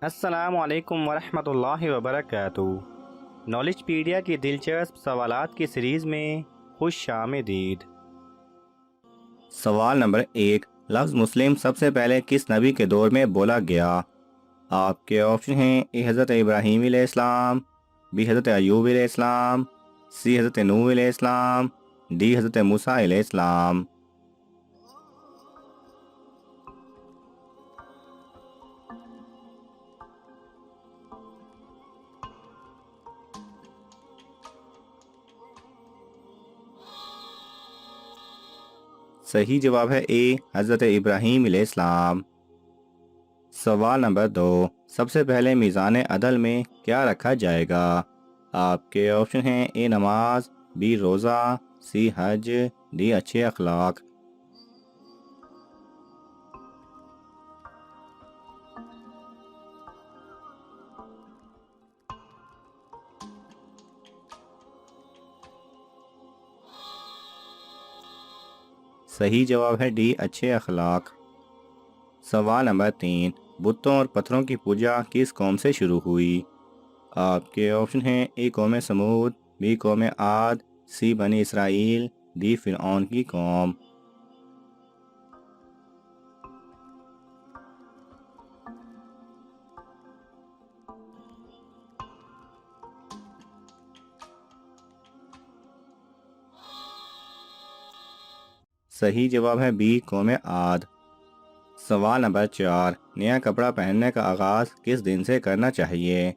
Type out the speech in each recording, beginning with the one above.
السلام علیکم ورحمۃ اللہ وبرکاتہ۔ نالج پیڈیا کی دلچسپ سوالات کی سیریز میں خوش آمدید۔ سوال نمبر 1، لفظ مسلم سب سے پہلے کس نبی کے دور میں بولا گیا؟ آپ کے آپشن ہیں: اے حضرت ابراہیم علیہ السلام، بی حضرت ایوب علیہ السلام، سی حضرت نوح علیہ السلام، ڈی حضرت موسیٰ علیہ السلام۔ صحیح جواب ہے اے حضرت ابراہیم علیہ السلام۔ سوال نمبر 2، سب سے پہلے میزان عدل میں کیا رکھا جائے گا؟ آپ کے آپشن ہیں: اے نماز، بی روزہ، سی حج، ڈی اچھے اخلاق۔ صحیح جواب ہے ڈی اچھے اخلاق۔ سوال نمبر 3، بتوں اور پتھروں کی پوجا کس قوم سے شروع ہوئی؟ آپ کے آپشن ہیں: اے قوم سمود، بی قوم عاد، سی بنی اسرائیل، ڈی فرعون کی قوم۔ صحیح جواب ہے بی قوم عاد۔ سوال نمبر 4، نیا کپڑا پہننے کا آغاز کس دن سے کرنا چاہیے؟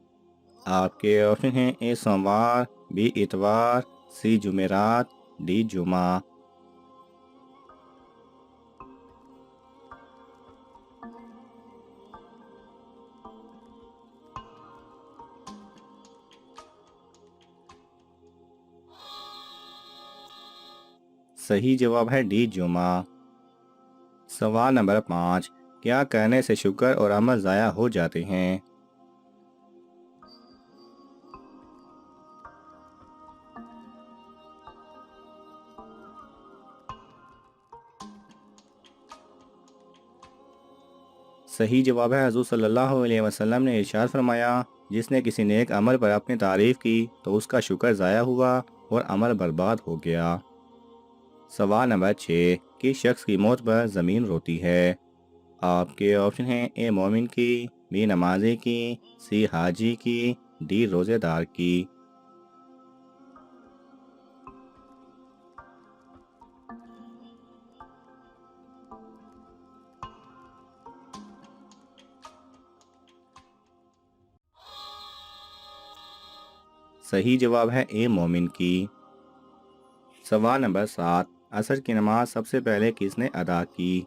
آپ کے آپشن ہیں: اے سوموار، بی اتوار، سی جمعرات، ڈی جمعہ۔ صحیح جواب ہے ڈی جمعہ۔ سوال نمبر 5، کیا کرنے سے شکر اور عمل ضائع ہو جاتے ہیں؟ صحیح جواب ہے حضور صلی اللہ علیہ وسلم نے ارشاد فرمایا، جس نے کسی نیک عمل پر اپنی تعریف کی تو اس کا شکر ضائع ہوا اور عمل برباد ہو گیا۔ سوال نمبر 6، کس شخص کی موت پر زمین روتی ہے؟ آپ کے آپشن ہیں: اے مومن کی، بی نمازی کی، سی حاجی کی، ڈی روزے دار کی۔ صحیح جواب ہے اے مومن کی۔ سوال نمبر 7، عصر کی نماز سب سے پہلے کس نے ادا کی؟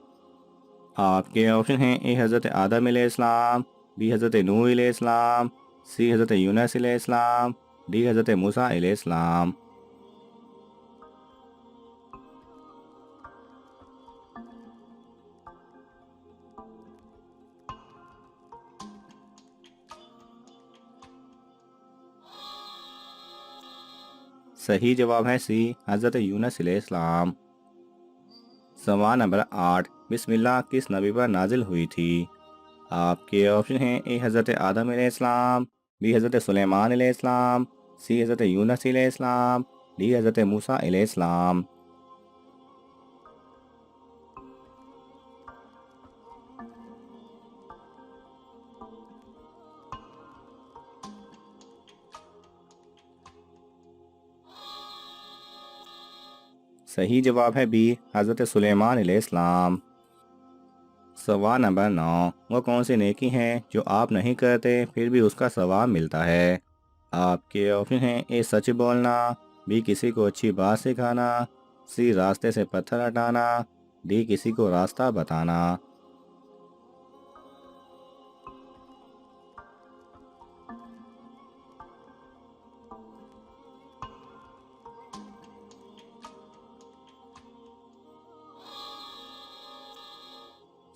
آپ کے آپشن ہیں: اے حضرت آدم علیہ السلام، بی حضرت نوح علیہ السلام، سی حضرت یونس علیہ السلام، ڈی حضرت موسیٰ علیہ السلام۔ صحیح جواب ہے سی حضرت یونس علیہ السلام۔ سوال نمبر 8، بسم اللہ کس نبی پر نازل ہوئی تھی؟ آپ کے آپشن ہیں: اے حضرت آدم علیہ السلام، بی حضرت سلیمان علیہ السلام، سی حضرت یونس علیہ السلام، ڈی حضرت موسیٰ علیہ السلام۔ صحیح جواب ہے بی حضرت سلیمان علیہ السلام۔ سوال نمبر 9، وہ کون سی نیکی ہے جو آپ نہیں کرتے پھر بھی اس کا ثواب ملتا ہے؟ آپ کے آپشن ہیں: اے سچ بولنا، بی کسی کو اچھی بات سکھانا، سی راستے سے پتھر ہٹانا، ڈی کسی کو راستہ بتانا۔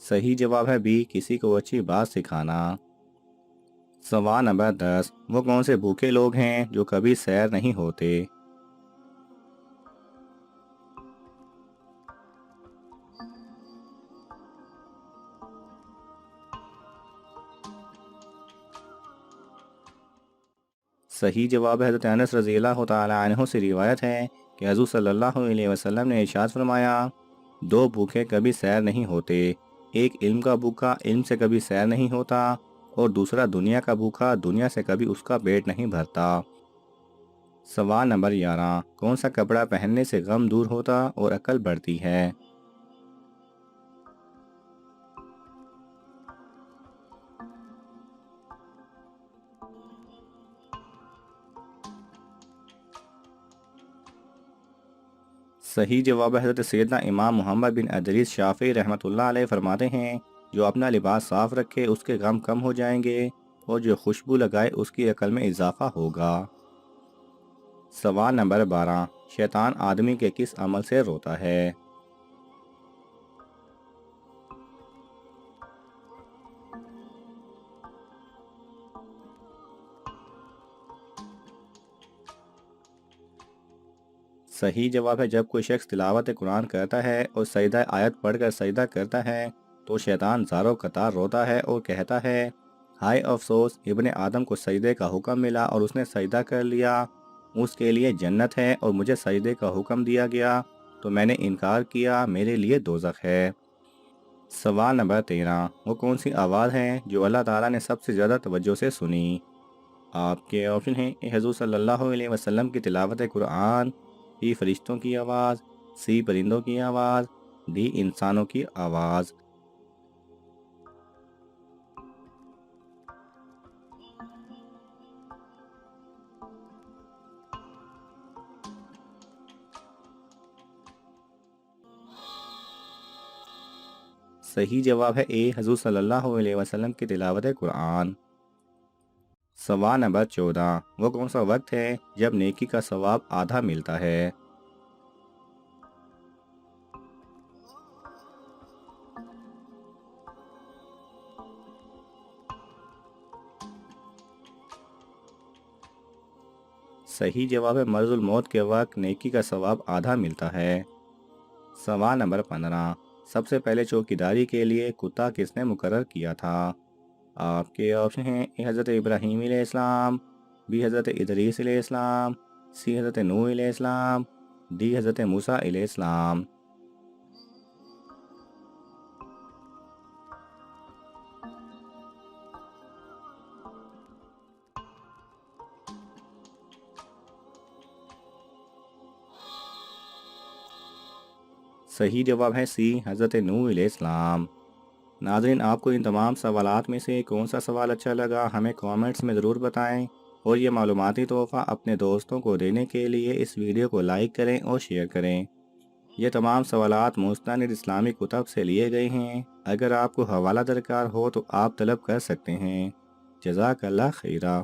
صحیح جواب ہے بی کسی کو اچھی بات سکھانا۔ سوال نمبر 10، وہ کون سے بھوکے لوگ ہیں جو کبھی سیر نہیں ہوتے؟ صحیح جواب ہے حضرت انس رضی اللہ تعالی عنہ سے روایت ہے کہ حضور صلی اللہ علیہ وسلم نے ارشاد فرمایا، دو بھوکے کبھی سیر نہیں ہوتے، ایک علم کا بھوکا علم سے کبھی سیر نہیں ہوتا، اور دوسرا دنیا کا بھوکا دنیا سے کبھی اس کا پیٹ نہیں بھرتا۔ سوال نمبر 11، کون سا کپڑا پہننے سے غم دور ہوتا اور عقل بڑھتی ہے؟ صحیح جواب ہے حضرت سیدنا امام محمد بن ادریس شافعی رحمۃ اللہ علیہ فرماتے ہیں، جو اپنا لباس صاف رکھے اس کے غم کم ہو جائیں گے، اور جو خوشبو لگائے اس کی عقل میں اضافہ ہوگا۔ سوال نمبر 12، شیطان آدمی کے کس عمل سے روتا ہے؟ صحیح جواب ہے جب کوئی شخص تلاوت قرآن کرتا ہے اور سجدہ آیت پڑھ کر سجدہ کرتا ہے تو شیطان زاروں قطار روتا ہے اور کہتا ہے، ہائے افسوس، ابن آدم کو سجدے کا حکم ملا اور اس نے سجدہ کر لیا، اس کے لیے جنت ہے، اور مجھے سجدے کا حکم دیا گیا تو میں نے انکار کیا، میرے لیے دوزخ ہے۔ سوال نمبر 13، وہ کون سی آواز ہے جو اللہ تعالیٰ نے سب سے زیادہ توجہ سے سنی؟ آپ کے آپشن ہیں اے حضور صلی اللہ علیہ وسلم کی تلاوت قرآن، بی فرشتوں کی آواز، سی پرندوں کی آواز، ڈی انسانوں کی آواز۔ صحیح جواب ہے اے حضور صلی اللہ علیہ وسلم کی تلاوت قرآن۔ سوال نمبر 14، وہ کون سا وقت ہے جب نیکی کا ثواب آدھا ملتا ہے؟ صحیح جواب ہے مرض الموت کے وقت نیکی کا ثواب آدھا ملتا ہے۔ سوال نمبر 15، سب سے پہلے چوکیداری کے لیے کتا کس نے مقرر کیا تھا؟ آپ کے آپشن ہیں اے حضرت ابراہیم علیہ السلام، بی حضرت ادریس علیہ السلام، سی حضرت نوح علیہ السلام، ڈی حضرت موسیٰ علیہ السلام۔ صحیح جواب ہے سی حضرت نوح علیہ السلام۔ ناظرین، آپ کو ان تمام سوالات میں سے کون سا سوال اچھا لگا ہمیں کامنٹس میں ضرور بتائیں، اور یہ معلوماتی تحفہ اپنے دوستوں کو دینے کے لیے اس ویڈیو کو لائک کریں اور شیئر کریں۔ یہ تمام سوالات مستند اسلامی کتب سے لیے گئے ہیں، اگر آپ کو حوالہ درکار ہو تو آپ طلب کر سکتے ہیں۔ جزاک اللہ خیرہ۔